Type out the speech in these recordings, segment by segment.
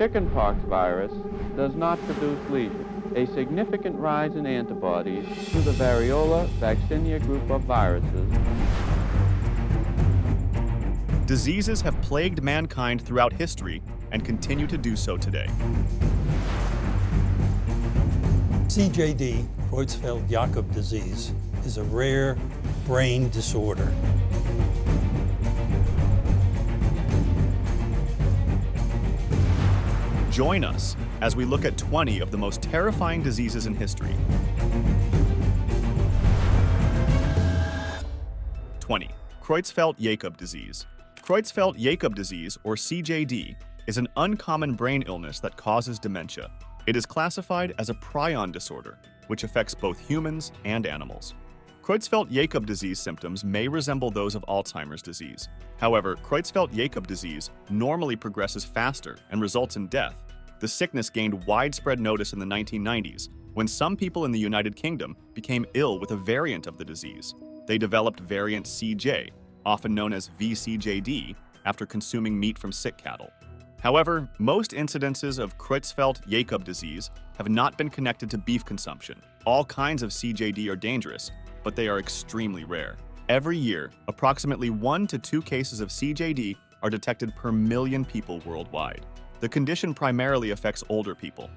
chickenpox virus does not produce lesions. A significant rise in antibodies to the variola vaccinia group of viruses. Diseases have plagued mankind throughout history and continue to do so today. CJD, Creutzfeldt-Jakob Disease, is a rare brain disorder. Join us as we look at 20 of the most terrifying diseases in history. 20. Creutzfeldt-Jakob Disease. Creutzfeldt-Jakob Disease, or CJD, is an uncommon brain illness that causes dementia. It is classified as a prion disorder, which affects both humans and animals. Creutzfeldt-Jakob disease symptoms may resemble those of Alzheimer's disease. However, Creutzfeldt-Jakob disease normally progresses faster and results in death. The sickness gained widespread notice in the 1990s, when some people in the United Kingdom became ill with a variant of the disease. They developed variant CJ, often known as vCJD, after consuming meat from sick cattle. However, most incidences of Creutzfeldt-Jakob disease have not been connected to beef consumption. All kinds of CJD are dangerous, but they are extremely rare. Every year, approximately 1 to 2 cases of CJD are detected per million people worldwide. The condition primarily affects older people.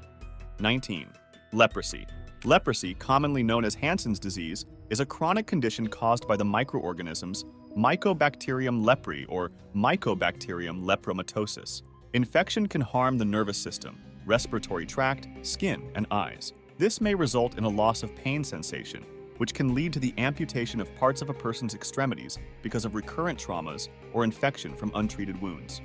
19. Leprosy. Leprosy, commonly known as Hansen's disease, is a chronic condition caused by the microorganisms Mycobacterium leprae or Mycobacterium lepromatosis. Infection can harm the nervous system, respiratory tract, skin, and eyes. This may result in a loss of pain sensation, which can lead to the amputation of parts of a person's extremities because of recurrent traumas or infection from untreated wounds.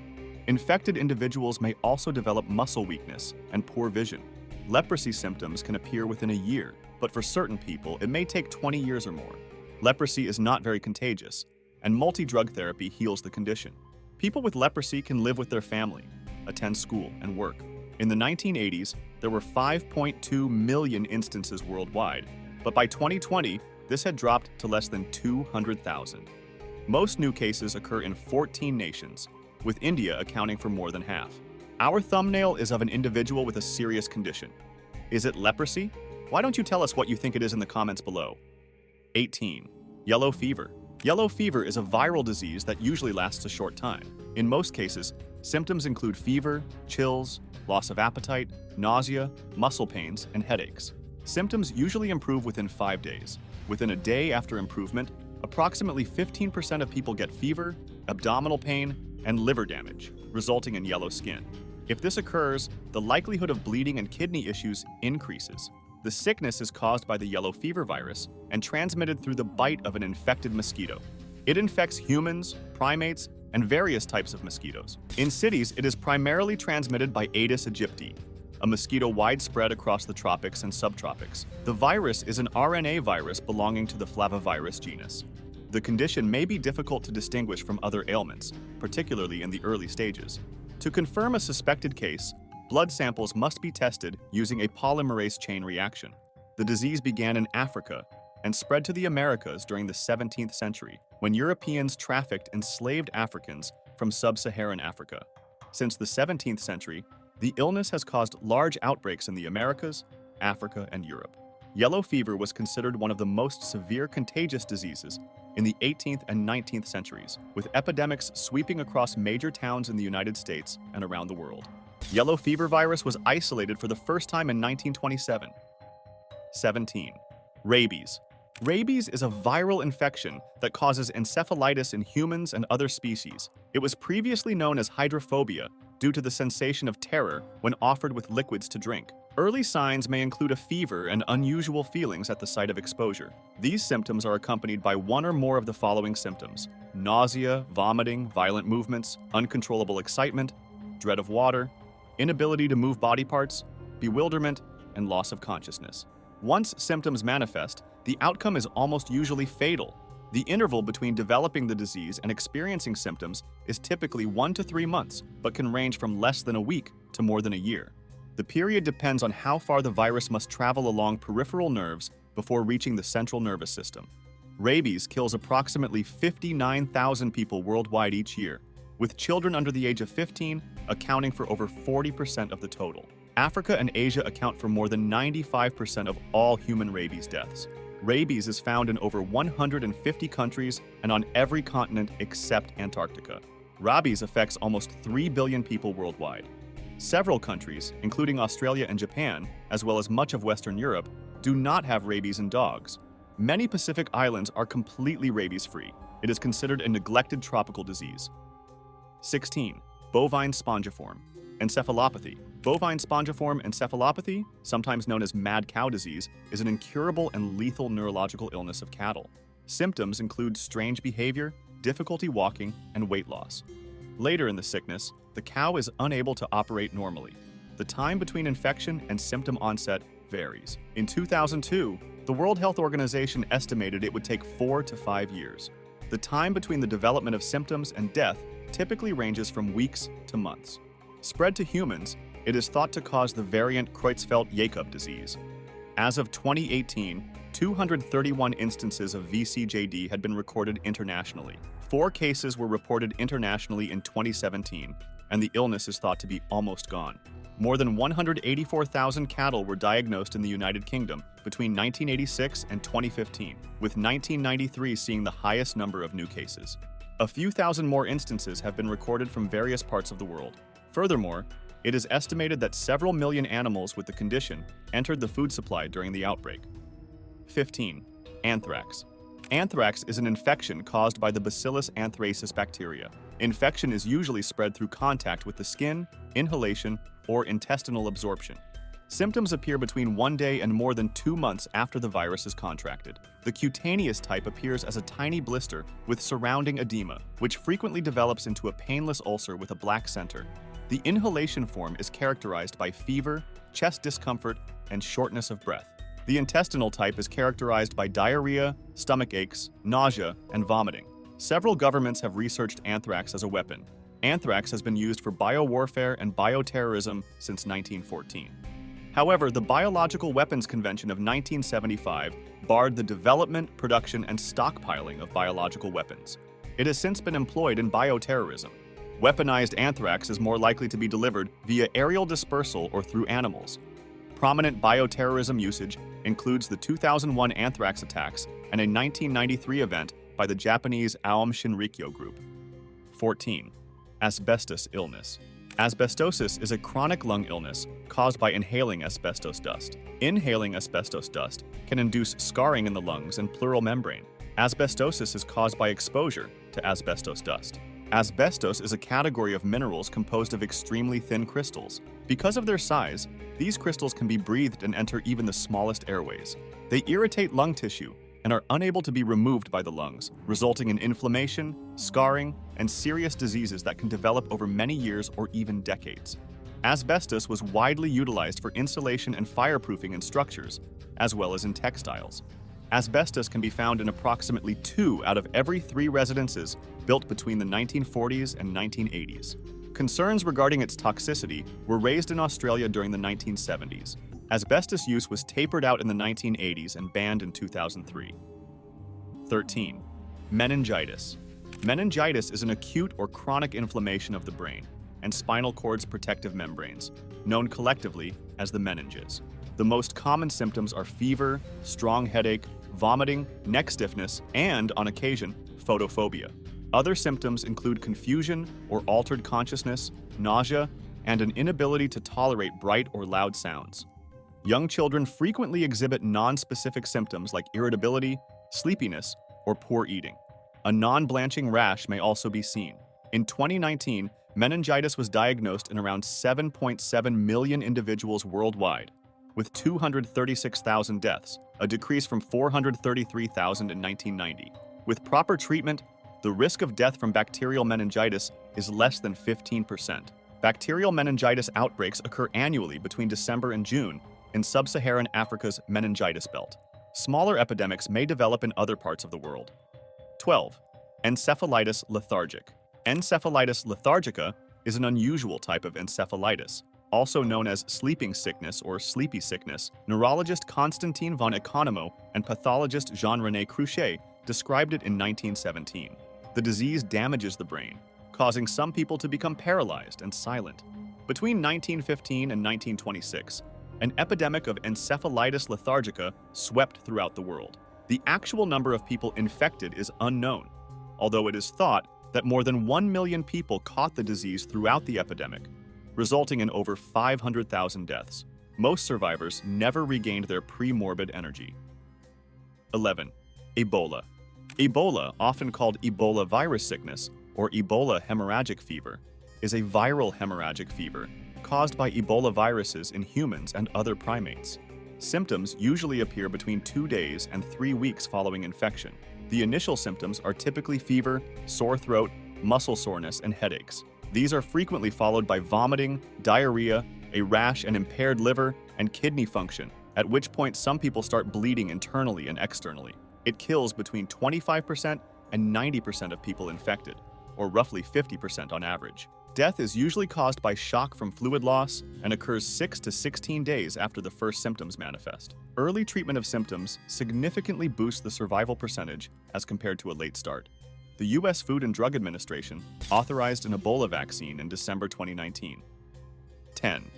Infected individuals may also develop muscle weakness and poor vision. Leprosy symptoms can appear within a year, but for certain people, it may take 20 years or more. Leprosy is not very contagious, and multi-drug therapy heals the condition. People with leprosy can live with their family, attend school, and work. In the 1980s, there were 5.2 million instances worldwide, but by 2020, this had dropped to less than 200,000. Most new cases occur in 14 nations, with India accounting for more than half. Our thumbnail is of an individual with a serious condition. Is it leprosy? Why don't you tell us what you think it is in the comments below? 18. Yellow fever. Yellow fever is a viral disease that usually lasts a short time. In most cases, symptoms include fever, chills, loss of appetite, nausea, muscle pains, and headaches. Symptoms usually improve within 5 days. Within a day after improvement, approximately 15% of people get fever, abdominal pain, and liver damage, resulting in yellow skin. If this occurs, the likelihood of bleeding and kidney issues increases. The sickness is caused by the yellow fever virus and transmitted through the bite of an infected mosquito. It infects humans, primates, and various types of mosquitoes. In cities, it is primarily transmitted by Aedes aegypti, a mosquito widespread across the tropics and subtropics. The virus is an RNA virus belonging to the Flavivirus genus. The condition may be difficult to distinguish from other ailments, particularly in the early stages. To confirm a suspected case, blood samples must be tested using a polymerase chain reaction. The disease began in Africa and spread to the Americas during the 17th century, when Europeans trafficked enslaved Africans from sub-Saharan Africa. Since the 17th century, the illness has caused large outbreaks in the Americas, Africa, and Europe. Yellow fever was considered one of the most severe contagious diseases in the 18th and 19th centuries, with epidemics sweeping across major towns in the United States and around the world. Yellow fever virus was isolated for the first time in 1927. 17. Rabies. Rabies is a viral infection that causes encephalitis in humans and other species. It was previously known as hydrophobia due to the sensation of terror when offered with liquids to drink. Early signs may include a fever and unusual feelings at the site of exposure. These symptoms are accompanied by one or more of the following symptoms: nausea, vomiting, violent movements, uncontrollable excitement, dread of water, inability to move body parts, bewilderment, and loss of consciousness. Once symptoms manifest, the outcome is almost usually fatal. The interval between developing the disease and experiencing symptoms is typically 1 to 3 months, but can range from less than a week to more than a year. The period depends on how far the virus must travel along peripheral nerves before reaching the central nervous system. Rabies kills approximately 59,000 people worldwide each year, with children under the age of 15 accounting for over 40% of the total. Africa and Asia account for more than 95% of all human rabies deaths. Rabies is found in over 150 countries and on every continent except Antarctica. Rabies affects almost 3 billion people worldwide. Several countries, including Australia and Japan, as well as much of Western Europe, do not have rabies in dogs. Many Pacific islands are completely rabies-free. It is considered a neglected tropical disease. 16. Bovine spongiform encephalopathy. Bovine spongiform encephalopathy, sometimes known as mad cow disease, is an incurable and lethal neurological illness of cattle. Symptoms include strange behavior, difficulty walking, and weight loss. Later in the sickness, the cow is unable to operate normally. The time between infection and symptom onset varies. In 2002, the World Health Organization estimated it would take 4 to 5 years. The time between the development of symptoms and death typically ranges from weeks to months. Spread to humans, it is thought to cause the variant Creutzfeldt-Jakob disease. As of 2018, 231 instances of vCJD had been recorded internationally. 4 cases were reported internationally in 2017, and the illness is thought to be almost gone. More than 184,000 cattle were diagnosed in the United Kingdom between 1986 and 2015, with 1993 seeing the highest number of new cases. A few thousand more instances have been recorded from various parts of the world. Furthermore, it is estimated that several million animals with the condition entered the food supply during the outbreak. 15. Anthrax. Anthrax is an infection caused by the Bacillus anthracis bacteria. Infection is usually spread through contact with the skin, inhalation, or intestinal absorption. Symptoms appear between 1 day and more than 2 months after the virus is contracted. The cutaneous type appears as a tiny blister with surrounding edema, which frequently develops into a painless ulcer with a black center. The inhalation form is characterized by fever, chest discomfort, and shortness of breath. The intestinal type is characterized by diarrhea, stomach aches, nausea, and vomiting. Several governments have researched anthrax as a weapon. Anthrax has been used for biowarfare and bioterrorism since 1914. However, the Biological Weapons Convention of 1975 barred the development, production, and stockpiling of biological weapons. It has since been employed in bioterrorism. Weaponized anthrax is more likely to be delivered via aerial dispersal or through animals. Prominent bioterrorism usage includes the 2001 anthrax attacks and a 1993 event by the Japanese Aum Shinrikyo group. 14. Asbestos illness. Asbestosis is a chronic lung illness caused by inhaling asbestos dust. Inhaling asbestos dust can induce scarring in the lungs and pleural membrane. Asbestosis is caused by exposure to asbestos dust. Asbestos is a category of minerals composed of extremely thin crystals. Because of their size, these crystals can be breathed and enter even the smallest airways. They irritate lung tissue and are unable to be removed by the lungs, resulting in inflammation, scarring, and serious diseases that can develop over many years or even decades. Asbestos was widely utilized for insulation and fireproofing in structures, as well as in textiles. Asbestos can be found in approximately 2 out of every 3 residences built between the 1940s and 1980s. Concerns regarding its toxicity were raised in Australia during the 1970s. Asbestos use was tapered out in the 1980s and banned in 2003. 13. Meningitis. Meningitis is an acute or chronic inflammation of the brain and spinal cord's protective membranes, known collectively as the meninges. The most common symptoms are fever, strong headache, vomiting, neck stiffness, and, on occasion, photophobia. Other symptoms include confusion or altered consciousness, nausea, and an inability to tolerate bright or loud sounds. Young children frequently exhibit non-specific symptoms like irritability, sleepiness, or poor eating. A non-blanching rash may also be seen. In 2019, meningitis was diagnosed in around 7.7 million individuals worldwide, with 236,000 deaths, a decrease from 433,000 in 1990. With proper treatment, the risk of death from bacterial meningitis is less than 15%. Bacterial meningitis outbreaks occur annually between December and June in sub-Saharan Africa's meningitis belt. Smaller epidemics may develop in other parts of the world. 12. Encephalitis lethargic. Encephalitis lethargica is an unusual type of encephalitis, also known as sleeping sickness or sleepy sickness. Neurologist Konstantin von Economo and pathologist Jean-René Cruchet described it in 1917. The disease damages the brain, causing some people to become paralyzed and silent. Between 1915 and 1926, an epidemic of Encephalitis Lethargica swept throughout the world. The actual number of people infected is unknown, although it is thought that more than 1 million people caught the disease throughout the epidemic, resulting in over 500,000 deaths. Most survivors never regained their pre-morbid energy. 11. Ebola. Ebola, often called Ebola virus sickness or Ebola hemorrhagic fever, is a viral hemorrhagic fever caused by Ebola viruses in humans and other primates. Symptoms usually appear between 2 days and 3 weeks following infection. The initial symptoms are typically fever, sore throat, muscle soreness, and headaches. These are frequently followed by vomiting, diarrhea, a rash, and impaired liver and kidney function, at which point some people start bleeding internally and externally. It kills between 25% and 90% of people infected, or roughly 50% on average. Death is usually caused by shock from fluid loss and occurs 6 to 16 days after the first symptoms manifest. Early treatment of symptoms significantly boosts the survival percentage as compared to a late start. The U.S. Food and Drug Administration authorized an Ebola vaccine in December 2019. 10.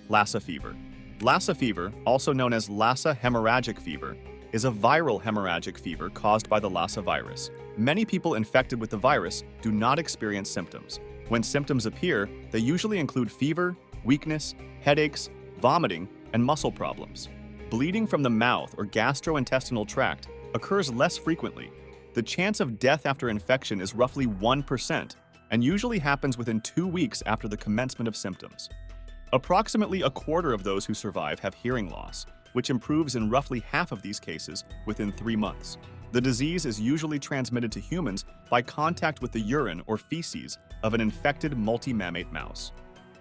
Lassa Fever. Lassa Fever, also known as Lassa hemorrhagic fever, is a viral hemorrhagic fever caused by the Lassa virus. Many people infected with the virus do not experience symptoms. When symptoms appear, they usually include fever, weakness, headaches, vomiting, and muscle problems. Bleeding from the mouth or gastrointestinal tract occurs less frequently. The chance of death after infection is roughly 1% and usually happens within 2 weeks after the commencement of symptoms. Approximately a quarter of those who survive have hearing loss, which improves in roughly half of these cases within 3 months. The disease is usually transmitted to humans by contact with the urine or feces of an infected multi-mammate mouse.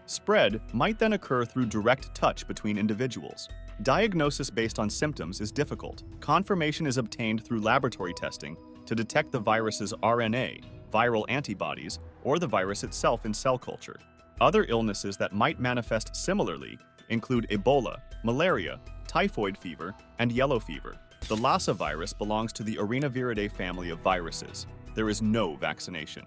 Spread might then occur through direct touch between individuals. Diagnosis based on symptoms is difficult. Confirmation is obtained through laboratory testing to detect the virus's RNA, viral antibodies, or the virus itself in cell culture. Other illnesses that might manifest similarly include Ebola, malaria, typhoid fever, and yellow fever. The Lassa virus belongs to the Arenaviridae family of viruses. There is no vaccination.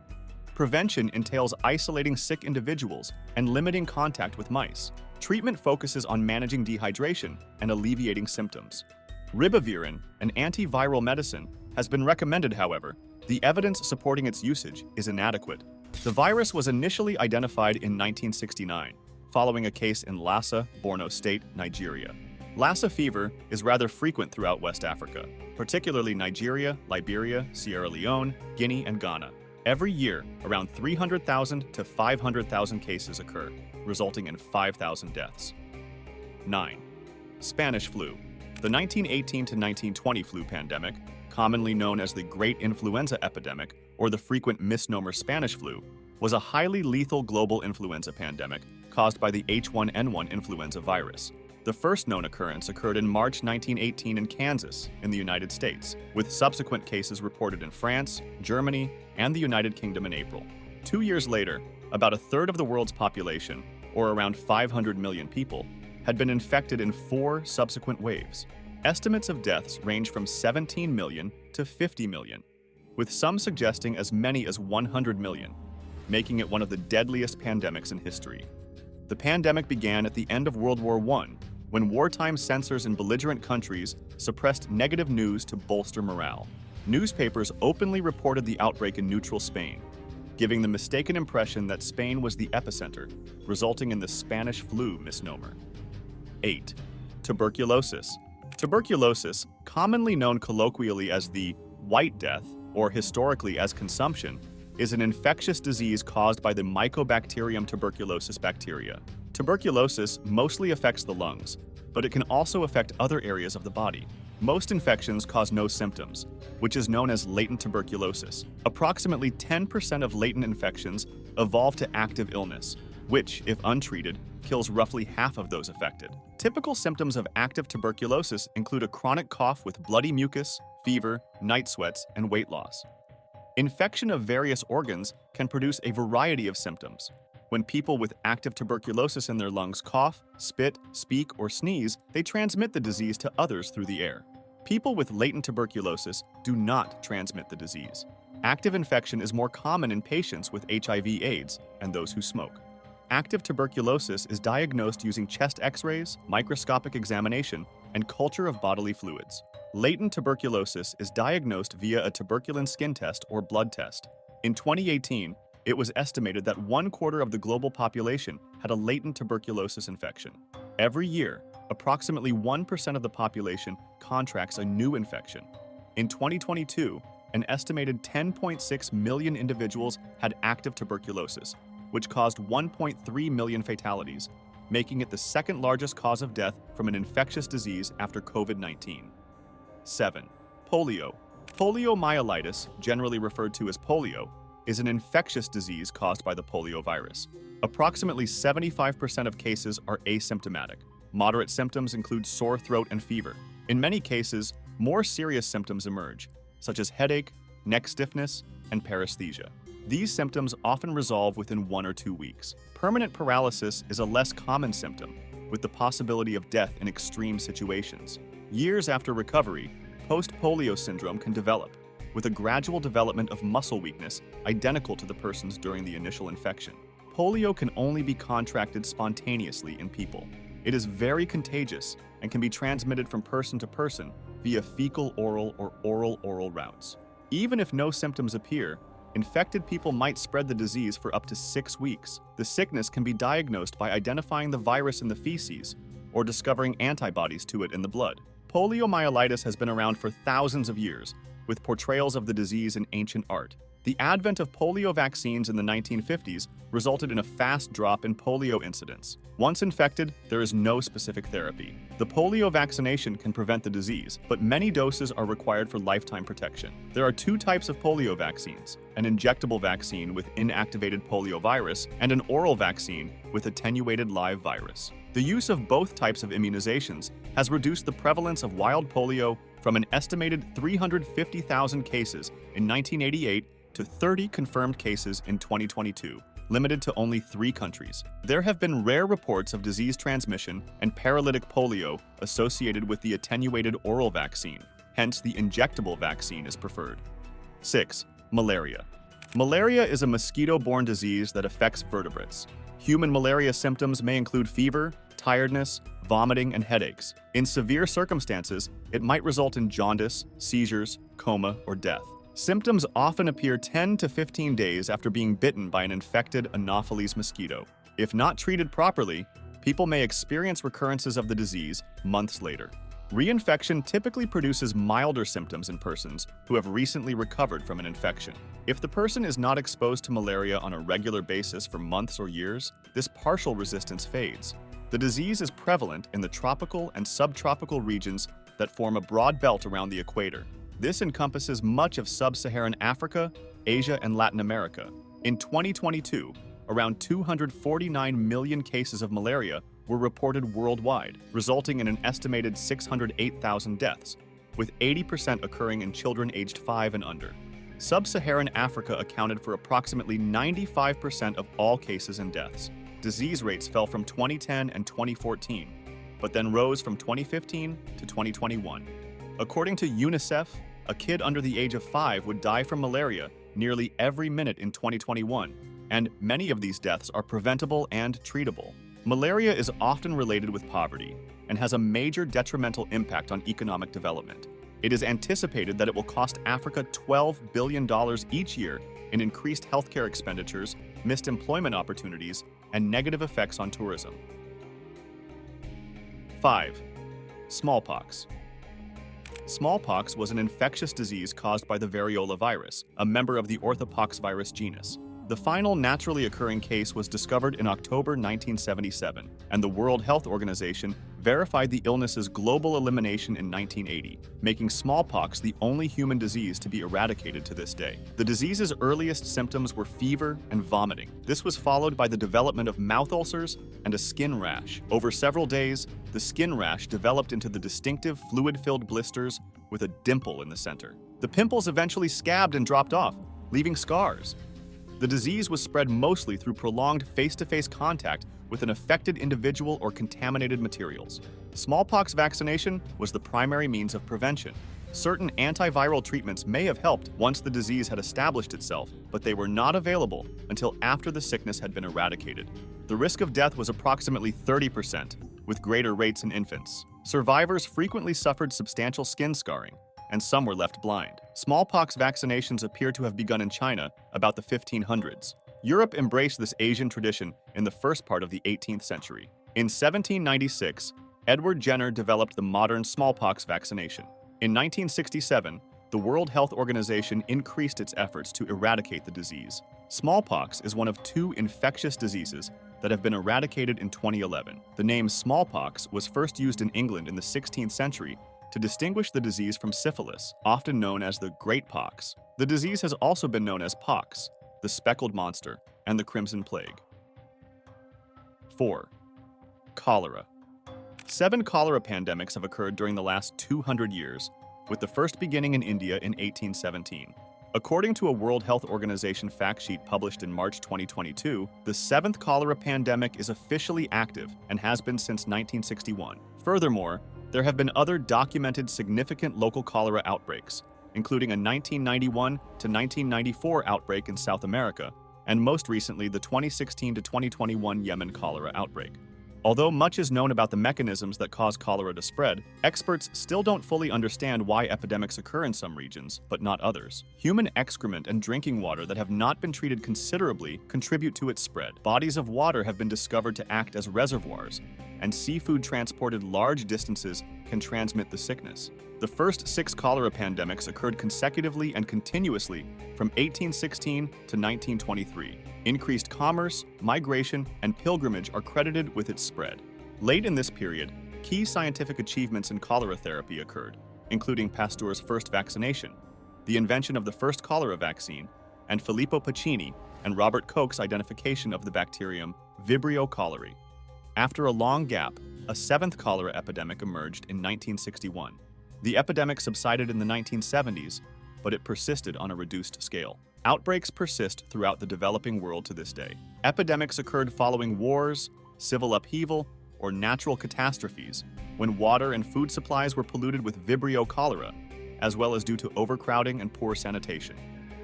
Prevention entails isolating sick individuals and limiting contact with mice. Treatment focuses on managing dehydration and alleviating symptoms. Ribavirin, an antiviral medicine, has been recommended, however. The evidence supporting its usage is inadequate. The virus was initially identified in 1969, following a case in Lassa, Borno State, Nigeria. Lassa fever is rather frequent throughout West Africa, particularly Nigeria, Liberia, Sierra Leone, Guinea, and Ghana. Every year, around 300,000 to 500,000 cases occur, resulting in 5,000 deaths. 9. Spanish flu. The 1918 to 1920 flu pandemic, commonly known as the Great Influenza Epidemic or the frequent misnomer Spanish flu, was a highly lethal global influenza pandemic caused by the H1N1 influenza virus. The first known occurrence occurred in March 1918 in Kansas, in the United States, with subsequent cases reported in France, Germany, and the United Kingdom in April. 2 years later, about a third of the world's population, or around 500 million people, had been infected in 4 subsequent waves. Estimates of deaths range from 17 million to 50 million, with some suggesting as many as 100 million, making it one of the deadliest pandemics in history. The pandemic began at the end of World War I, when wartime censors in belligerent countries suppressed negative news to bolster morale. Newspapers openly reported the outbreak in neutral Spain, giving the mistaken impression that Spain was the epicenter, resulting in the Spanish flu misnomer. 8. Tuberculosis. Tuberculosis, commonly known colloquially as the White Death or historically as consumption, is an infectious disease caused by the Mycobacterium tuberculosis bacteria. Tuberculosis mostly affects the lungs, but it can also affect other areas of the body. Most infections cause no symptoms, which is known as latent tuberculosis. Approximately 10% of latent infections evolve to active illness, which, if untreated, kills roughly half of those affected. Typical symptoms of active tuberculosis include a chronic cough with bloody mucus, fever, night sweats, and weight loss. Infection of various organs can produce a variety of symptoms. When people with active tuberculosis in their lungs cough, spit, speak, or sneeze, they transmit the disease to others through the air. People with latent tuberculosis do not transmit the disease. Active infection is more common in patients with HIV/AIDS and those who smoke. Active tuberculosis is diagnosed using chest x-rays, microscopic examination, and culture of bodily fluids. Latent tuberculosis is diagnosed via a tuberculin skin test or blood test. In 2018, it was estimated that 1/4 of the global population had a latent tuberculosis infection. Every year, approximately 1% of the population contracts a new infection. In 2022, an estimated 10.6 million individuals had active tuberculosis, which caused 1.3 million fatalities, making it the second largest cause of death from an infectious disease after COVID-19. 7. Polio. Poliomyelitis, generally referred to as polio, is an infectious disease caused by the polio virus. Approximately 75% of cases are asymptomatic. Moderate symptoms include sore throat and fever. In many cases, more serious symptoms emerge, such as headache, neck stiffness, and paresthesia. These symptoms often resolve within 1 or 2 weeks. Permanent paralysis is a less common symptom, with the possibility of death in extreme situations. Years after recovery, post-polio syndrome can develop, with a gradual development of muscle weakness identical to the person's during the initial infection. Polio can only be contracted spontaneously in people. It is very contagious and can be transmitted from person to person via fecal-oral or oral-oral routes. Even if no symptoms appear, infected people might spread the disease for up to 6 weeks. The sickness can be diagnosed by identifying the virus in the feces or discovering antibodies to it in the blood. Poliomyelitis has been around for thousands of years, with portrayals of the disease in ancient art. The advent of polio vaccines in the 1950s resulted in a fast drop in polio incidence. Once infected, there is no specific therapy. The polio vaccination can prevent the disease, but many doses are required for lifetime protection. There are 2 types of polio vaccines: an injectable vaccine with inactivated polio virus and an oral vaccine with attenuated live virus. The use of both types of immunizations has reduced the prevalence of wild polio from an estimated 350,000 cases in 1988 to 30 confirmed cases in 2022, limited to only 3 countries. There have been rare reports of disease transmission and paralytic polio associated with the attenuated oral vaccine, hence the injectable vaccine is preferred. 6. Malaria. Malaria is a mosquito-borne disease that affects vertebrates. Human malaria symptoms may include fever, tiredness, vomiting, and headaches. In severe circumstances, it might result in jaundice, seizures, coma, or death. Symptoms often appear 10 to 15 days after being bitten by an infected Anopheles mosquito. If not treated properly, people may experience recurrences of the disease months later. Reinfection typically produces milder symptoms in persons who have recently recovered from an infection. If the person is not exposed to malaria on a regular basis for months or years, this partial resistance fades. The disease is prevalent in the tropical and subtropical regions that form a broad belt around the equator. This encompasses much of sub-Saharan Africa, Asia, and Latin America. In 2022, around 249 million cases of malaria were reported worldwide, resulting in an estimated 608,000 deaths, with 80% occurring in children aged 5 and under. Sub-Saharan Africa accounted for approximately 95% of all cases and deaths. Disease rates fell from 2010 and 2014, but then rose from 2015 to 2021. According to UNICEF, a kid under the age of 5 would die from malaria nearly every minute in 2021, and many of these deaths are preventable and treatable. Malaria is often related with poverty and has a major detrimental impact on economic development. It is anticipated that it will cost Africa $12 billion each year in increased healthcare expenditures, missed employment opportunities, and negative effects on tourism. 5. Smallpox. Smallpox was an infectious disease caused by the variola virus, a member of the orthopox virus genus. The final naturally occurring case was discovered in October 1977, and the World Health Organization verified the illness's global elimination in 1980, making smallpox the only human disease to be eradicated to this day. The disease's earliest symptoms were fever and vomiting. This was followed by the development of mouth ulcers and a skin rash. Over several days, the skin rash developed into the distinctive fluid-filled blisters with a dimple in the center. The pimples eventually scabbed and dropped off, leaving scars. The disease was spread mostly through prolonged face-to-face contact with an affected individual or contaminated materials. Smallpox vaccination was the primary means of prevention. Certain antiviral treatments may have helped once the disease had established itself, but they were not available until after the sickness had been eradicated. The risk of death was approximately 30%, with greater rates in infants. Survivors frequently suffered substantial skin scarring, and some were left blind. Smallpox vaccinations appear to have begun in China about the 1500s. Europe embraced this Asian tradition in the first part of the 18th century. In 1796, Edward Jenner developed the modern smallpox vaccination. In 1967, the World Health Organization increased its efforts to eradicate the disease. Smallpox is one of 2 infectious diseases that have been eradicated in 2011. The name smallpox was first used in England in the 16th century to distinguish the disease from syphilis, often known as the Great Pox. The disease has also been known as pox, the speckled monster, and the crimson plague. 4. Cholera. 7 cholera pandemics have occurred during the last 200 years, with the first beginning in India in 1817. According to a World Health Organization fact sheet published in March 2022, the 7th cholera pandemic is officially active and has been since 1961. Furthermore, there have been other documented significant local cholera outbreaks, including a 1991 to 1994 outbreak in South America, and most recently the 2016 to 2021 Yemen cholera outbreak. Although much is known about the mechanisms that cause cholera to spread, experts still don't fully understand why epidemics occur in some regions, but not others. Human excrement and drinking water that have not been treated considerably contribute to its spread. Bodies of water have been discovered to act as reservoirs, and seafood transported large distances can transmit the sickness. The first 6 cholera pandemics occurred consecutively and continuously from 1816 to 1923. Increased commerce, migration, and pilgrimage are credited with its spread. Late in this period, key scientific achievements in cholera therapy occurred, including Pasteur's first vaccination, the invention of the first cholera vaccine, and Filippo Pacini and Robert Koch's identification of the bacterium Vibrio cholerae. After a long gap, a 7th cholera epidemic emerged in 1961. The epidemic subsided in the 1970s, but it persisted on a reduced scale. Outbreaks persist throughout the developing world to this day. Epidemics occurred following wars, civil upheaval, or natural catastrophes, when water and food supplies were polluted with Vibrio cholera, as well as due to overcrowding and poor sanitation.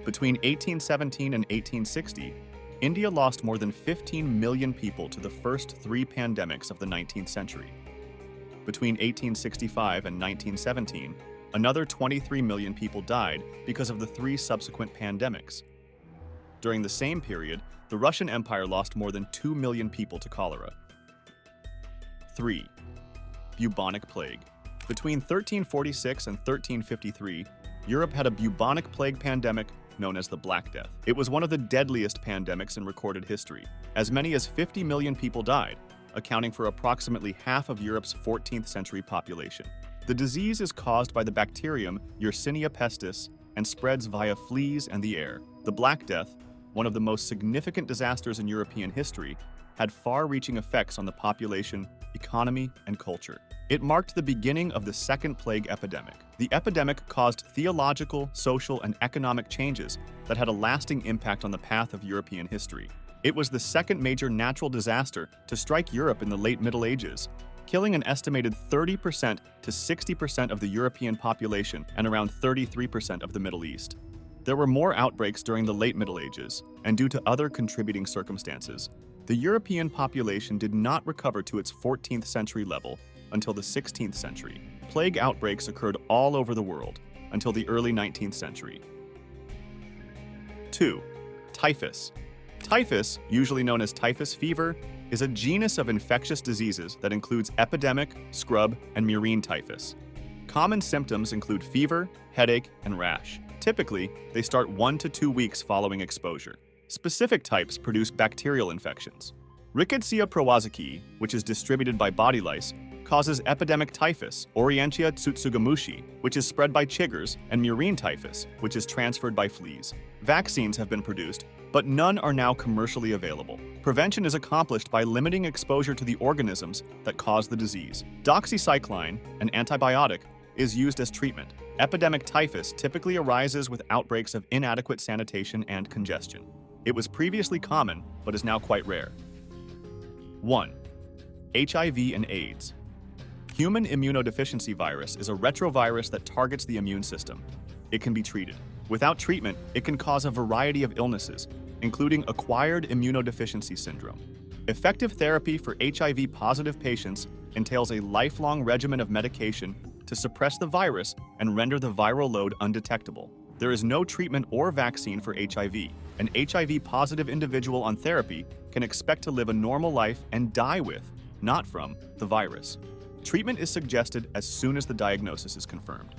Between 1817 and 1860, India lost more than 15 million people to the first 3 pandemics of the 19th century. Between 1865 and 1917, another 23 million people died because of the 3 subsequent pandemics. During the same period, the Russian Empire lost more than 2 million people to cholera. 3. Bubonic Plague. Between 1346 and 1353, Europe had a bubonic plague pandemic known as the Black Death. It was one of the deadliest pandemics in recorded history. As many as 50 million people died, accounting for approximately half of Europe's 14th century population. The disease is caused by the bacterium Yersinia pestis and spreads via fleas and the air. The Black Death, one of the most significant disasters in European history, had far-reaching effects on the population, economy, and culture. It marked the beginning of the Second Plague epidemic. The epidemic caused theological, social, and economic changes that had a lasting impact on the path of European history. It was the second major natural disaster to strike Europe in the late Middle Ages, killing an estimated 30% to 60% of the European population and around 33% of the Middle East. There were more outbreaks during the late Middle Ages, and due to other contributing circumstances, the European population did not recover to its 14th century level until the 16th century. Plague outbreaks occurred all over the world until the early 19th century. 2. Typhus. Typhus, usually known as Typhus fever, is a genus of infectious diseases that includes epidemic, scrub, and murine typhus. Common symptoms include fever, headache, and rash. Typically, they start 1 to 2 weeks following exposure. Specific types produce bacterial infections. Rickettsia prowazekii, which is distributed by body lice, causes epidemic typhus, Orientia tsutsugamushi, which is spread by chiggers, and murine typhus, which is transferred by fleas. Vaccines have been produced, but none are now commercially available. Prevention is accomplished by limiting exposure to the organisms that cause the disease. Doxycycline, an antibiotic, is used as treatment. Epidemic typhus typically arises with outbreaks of inadequate sanitation and congestion. It was previously common, but is now quite rare. 1. HIV and AIDS. Human immunodeficiency virus is a retrovirus that targets the immune system. It can be treated. Without treatment, it can cause a variety of illnesses, including acquired immunodeficiency syndrome. Effective therapy for HIV-positive patients entails a lifelong regimen of medication to suppress the virus and render the viral load undetectable. There is no treatment or vaccine for HIV. An HIV-positive individual on therapy can expect to live a normal life and die with, not from, the virus. Treatment is suggested as soon as the diagnosis is confirmed.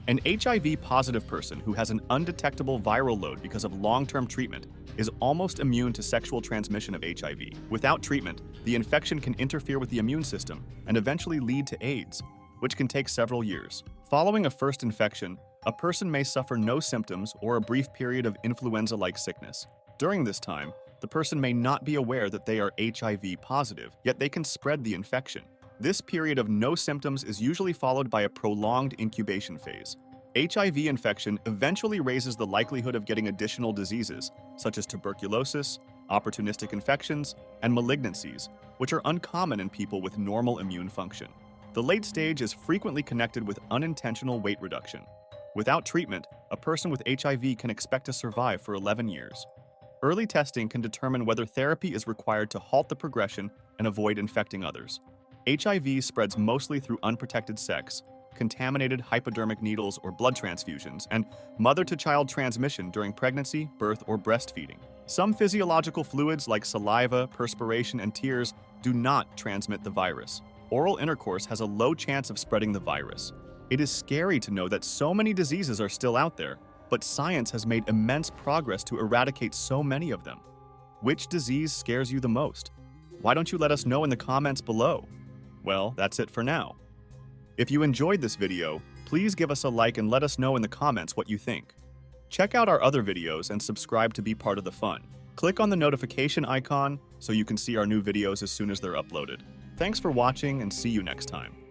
An HIV-positive person who has an undetectable viral load because of long-term treatment is almost immune to sexual transmission of HIV. Without treatment, the infection can interfere with the immune system and eventually lead to AIDS, which can take several years. Following a first infection, a person may suffer no symptoms or a brief period of influenza-like sickness. During this time, the person may not be aware that they are HIV positive, yet they can spread the infection. This period of no symptoms is usually followed by a prolonged incubation phase. HIV infection eventually raises the likelihood of getting additional diseases, such as tuberculosis, opportunistic infections, and malignancies, which are uncommon in people with normal immune function. The late stage is frequently connected with unintentional weight reduction. Without treatment, a person with HIV can expect to survive for 11 years. Early testing can determine whether therapy is required to halt the progression and avoid infecting others. HIV spreads mostly through unprotected sex, contaminated hypodermic needles or blood transfusions, and mother-to-child transmission during pregnancy, birth, or breastfeeding. Some physiological fluids like saliva, perspiration, and tears do not transmit the virus. Oral intercourse has a low chance of spreading the virus. It is scary to know that so many diseases are still out there, but science has made immense progress to eradicate so many of them. Which disease scares you the most? Why don't you let us know in the comments below? Well, that's it for now. If you enjoyed this video, please give us a like and let us know in the comments what you think. Check out our other videos and subscribe to be part of the fun. Click on the notification icon so you can see our new videos as soon as they're uploaded. Thanks for watching and see you next time.